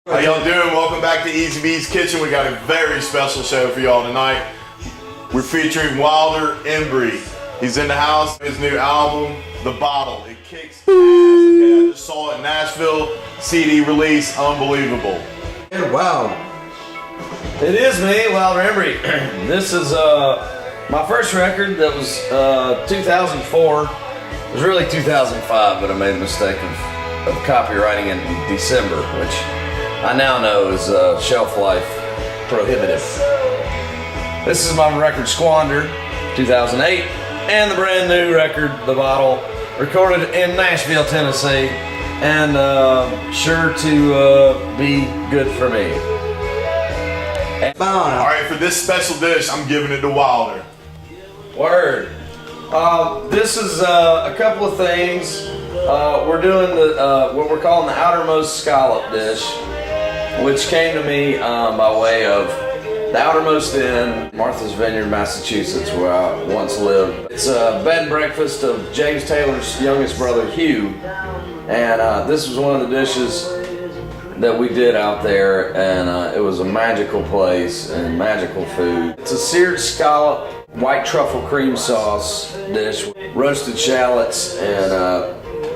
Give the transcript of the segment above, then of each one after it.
How y'all doing? Welcome back to Easybkitchen. We got a very special show for y'all tonight. We're featuring Wilder Embry. He's in the house. His new album, The Bottle. It kicks ass. Okay, I just saw it in Nashville. CD release, unbelievable. And wow. It is me, Wilder Embry. This is my first record that was 2004. It was really 2005, but I made a mistake of copywriting it in December, which I now know is shelf life prohibitive. This is my record Squander, 2008, and the brand new record, The Bottle, recorded in Nashville, Tennessee, and sure to be good for me. All right, for this special dish, I'm giving it to Wilder. Word. This is a couple of things. We're doing what we're calling the Outermost Scallop dish, which came to me by way of the Outermost Inn, Martha's Vineyard, Massachusetts, where I once lived. It's a bed and breakfast of James Taylor's youngest brother, Hugh, and this was one of the dishes that we did out there, and it was a magical place and magical food. It's a seared scallop, white truffle cream sauce dish, roasted shallots, and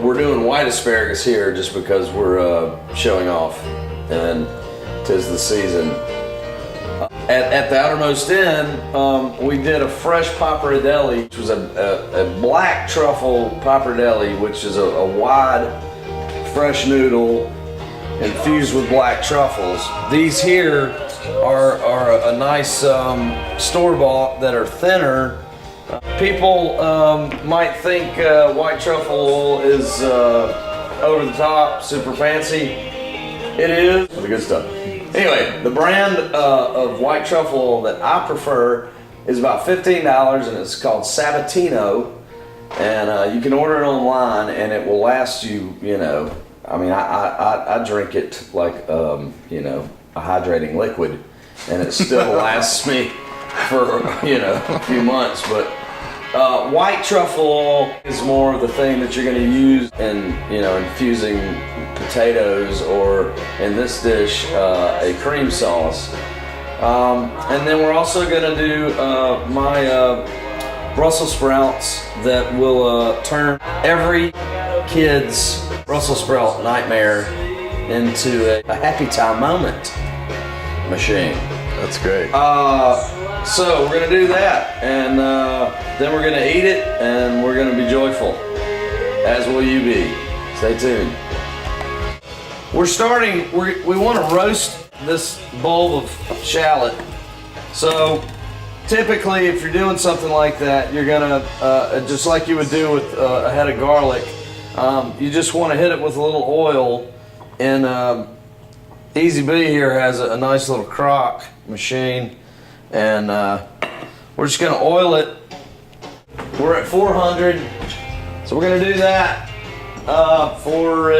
we're doing white asparagus here just because we're showing off, and 'tis the season. At the Outermost Inn, we did a fresh pappardelle, which was a black truffle pappardelle, which is a wide, fresh noodle infused with black truffles. These here are a nice store-bought that are thinner. People might think white truffle is over the top, super fancy. It is the good stuff. Anyway, the brand of white truffle that I prefer is about $15, and it's called Sabatino, and you can order it online, and it will last you, I mean, I drink it like, a hydrating liquid, and it still lasts me for, a few months. But white truffle is more of the thing that you're going to use in, infusing potatoes, or in this dish, a cream sauce. And then we're also going to do my Brussels sprouts that will turn every kid's Brussels sprout nightmare into a happy time moment machine. That's great. So we're gonna do that, and then we're gonna eat it, and we're gonna be joyful, as will you be. Stay tuned. We're starting, we want to roast this bowl of shallot. So typically, if you're doing something like that, you're gonna, just like you would do with a head of garlic, you just want to hit it with a little oil, and Easy B here has a nice little crock machine, and we're just going to oil it. We're at 400, so we're going to do that for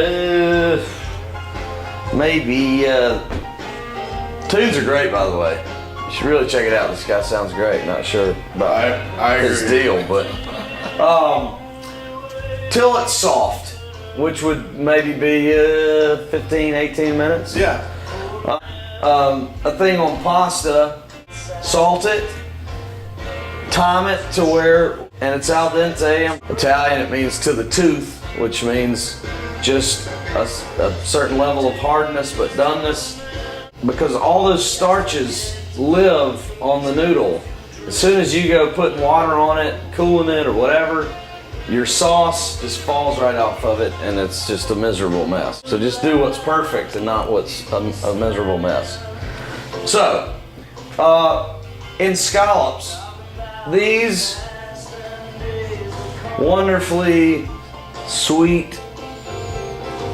maybe, tunes are great, by the way. You should really check it out. This guy sounds great. Not sure about his deal, but till it's soft, which would maybe be 15, 18 minutes. Yeah. A thing on pasta, salt it, time it to where, and it's al dente. Italian, it means to the tooth, which means just a certain level of hardness but doneness, because all those starches live on the noodle. As soon as you go putting water on it, cooling it or whatever, your sauce just falls right off of it, and it's just a miserable mess. So just do what's perfect and not what's a miserable mess. So, in scallops, these wonderfully sweet,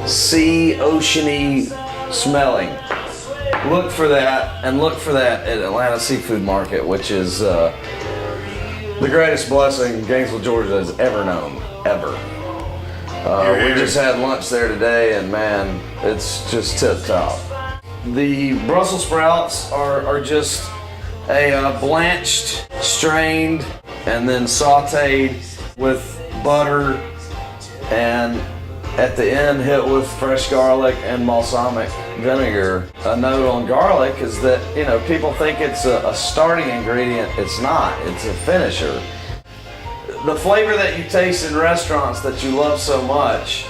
sea, oceany smelling. Look for that, and look for that at Atlanta Seafood Market, which is the greatest blessing Gainesville, Georgia has ever known, ever. We just had lunch there today, and man, it's just tip top. The Brussels sprouts are just a blanched, strained, and then sauteed with butter, and at the end hit with fresh garlic and balsamic vinegar. A note on garlic is that, you know, people think it's a starting ingredient. It's not, it's a finisher. The flavor that you taste in restaurants that you love so much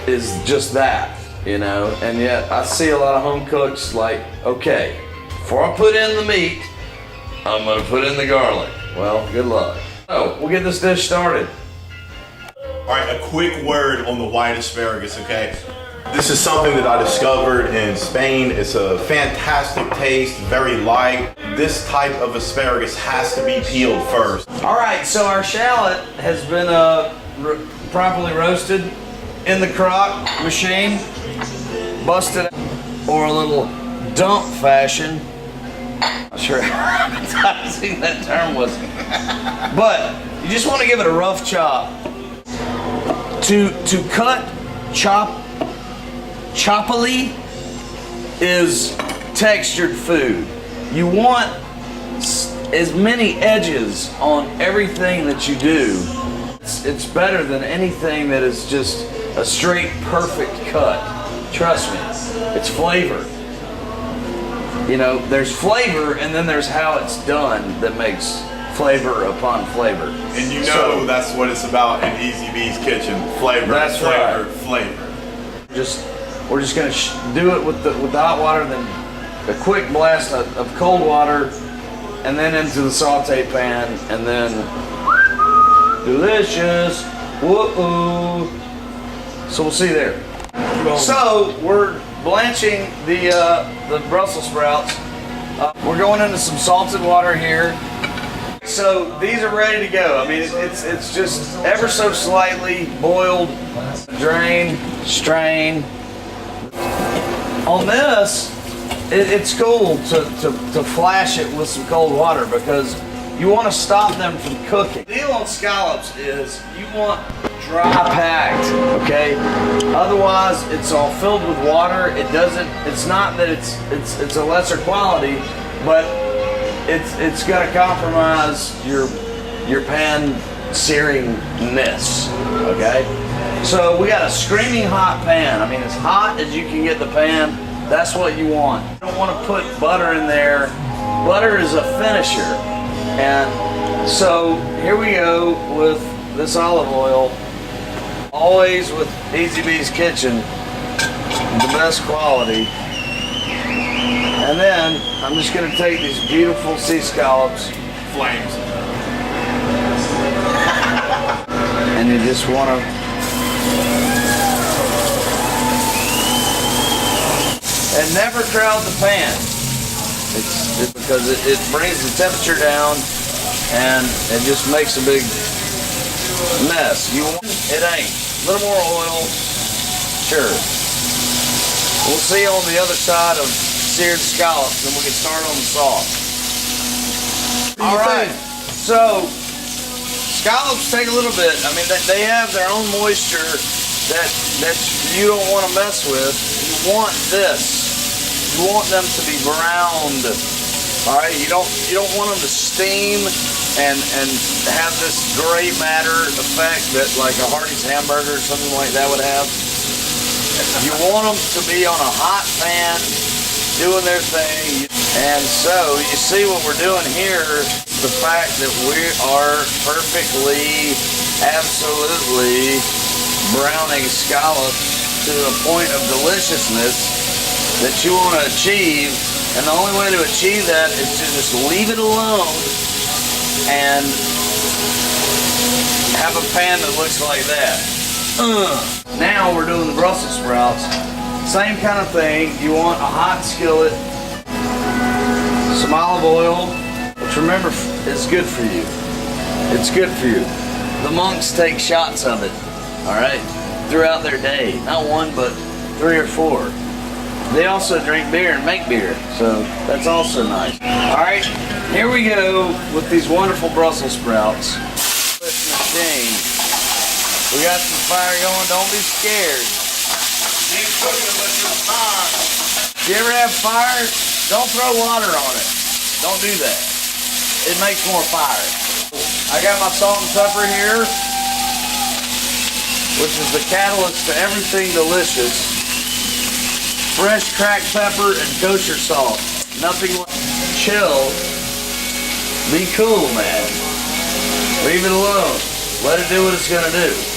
is just that, you know, and yet I see a lot of home cooks like, okay, before I put in the meat, I'm gonna put in the garlic. Well, good luck. So, we'll get this dish started. All right, a quick word on the white asparagus, okay? This is something that I discovered in Spain. It's a fantastic taste, very light. This type of asparagus has to be peeled first. All right, so our shallot has been properly roasted in the crock machine, busted, or a little dump fashion. Not sure how appetizing that term was, but you just want to give it a rough chop. To cut, choppily is textured food. You want as many edges on everything that you do. It's better than anything that is just a straight perfect cut. Trust me, it's flavor. You know, there's flavor and then there's how it's done that makes flavor upon flavor. And you know that's what it's about in Easy B's kitchen. Flavor, that's flavor, right. Flavor. We're just gonna do it with the hot water, then a quick blast of cold water, and then into the saute pan, and then delicious. Whoa! So we'll see you there. So we're blanching the Brussels sprouts. We're going into some salted water here. So these are ready to go. I mean, it's just ever so slightly boiled, drain, strain. On this, it's cool to flash it with some cold water because you want to stop them from cooking. The deal on scallops is you want dry packed, okay? Otherwise, it's all filled with water. It's not that it's a lesser quality, but it's gonna compromise your pan searingness, okay? So we got a screaming hot pan. I mean, as hot as you can get the pan, that's what you want. You don't want to put butter in there. Butter is a finisher. And so here we go with this olive oil, always with Easy B's Kitchen, the best quality. And then I'm just gonna take these beautiful sea scallops, Flames. and you just wanna and never crowd the pan. It's because it brings the temperature down and it just makes a big mess. It ain't. A little more oil, sure. We'll see on the other side of seared scallops, then we can start on the sauce. All right, so scallops take a little bit. I mean, they have their own moisture that you don't want to mess with. You want this. You want them to be browned. All right, you don't want them to steam and have this gray matter effect that like a Hardee's hamburger or something like that would have. You want them to be on a hot pan, doing their thing. And so you see what we're doing here, the fact that we are perfectly, absolutely browning scallops to a point of deliciousness that you want to achieve. And the only way to achieve that is to just leave it alone and have a pan that looks like that. Now we're doing the Brussels sprouts. Same kind of thing. You want a hot skillet, some olive oil, which remember is good for you. It's good for you. The monks take shots of it, all right, throughout their day. Not one, but 3 or 4. They also drink beer and make beer, so that's also nice. All right, here we go with these wonderful Brussels sprouts. Machine. We got some fire going. Don't be scared. Ain't cooking unless you're fire. If you ever have fire, don't throw water on it. Don't do that. It makes more fire. I got my salt and pepper here, which is the catalyst to everything delicious. fresh cracked pepper and kosher salt. Nothing like chill. Be cool, man. Leave it alone. Let it do what it's gonna do.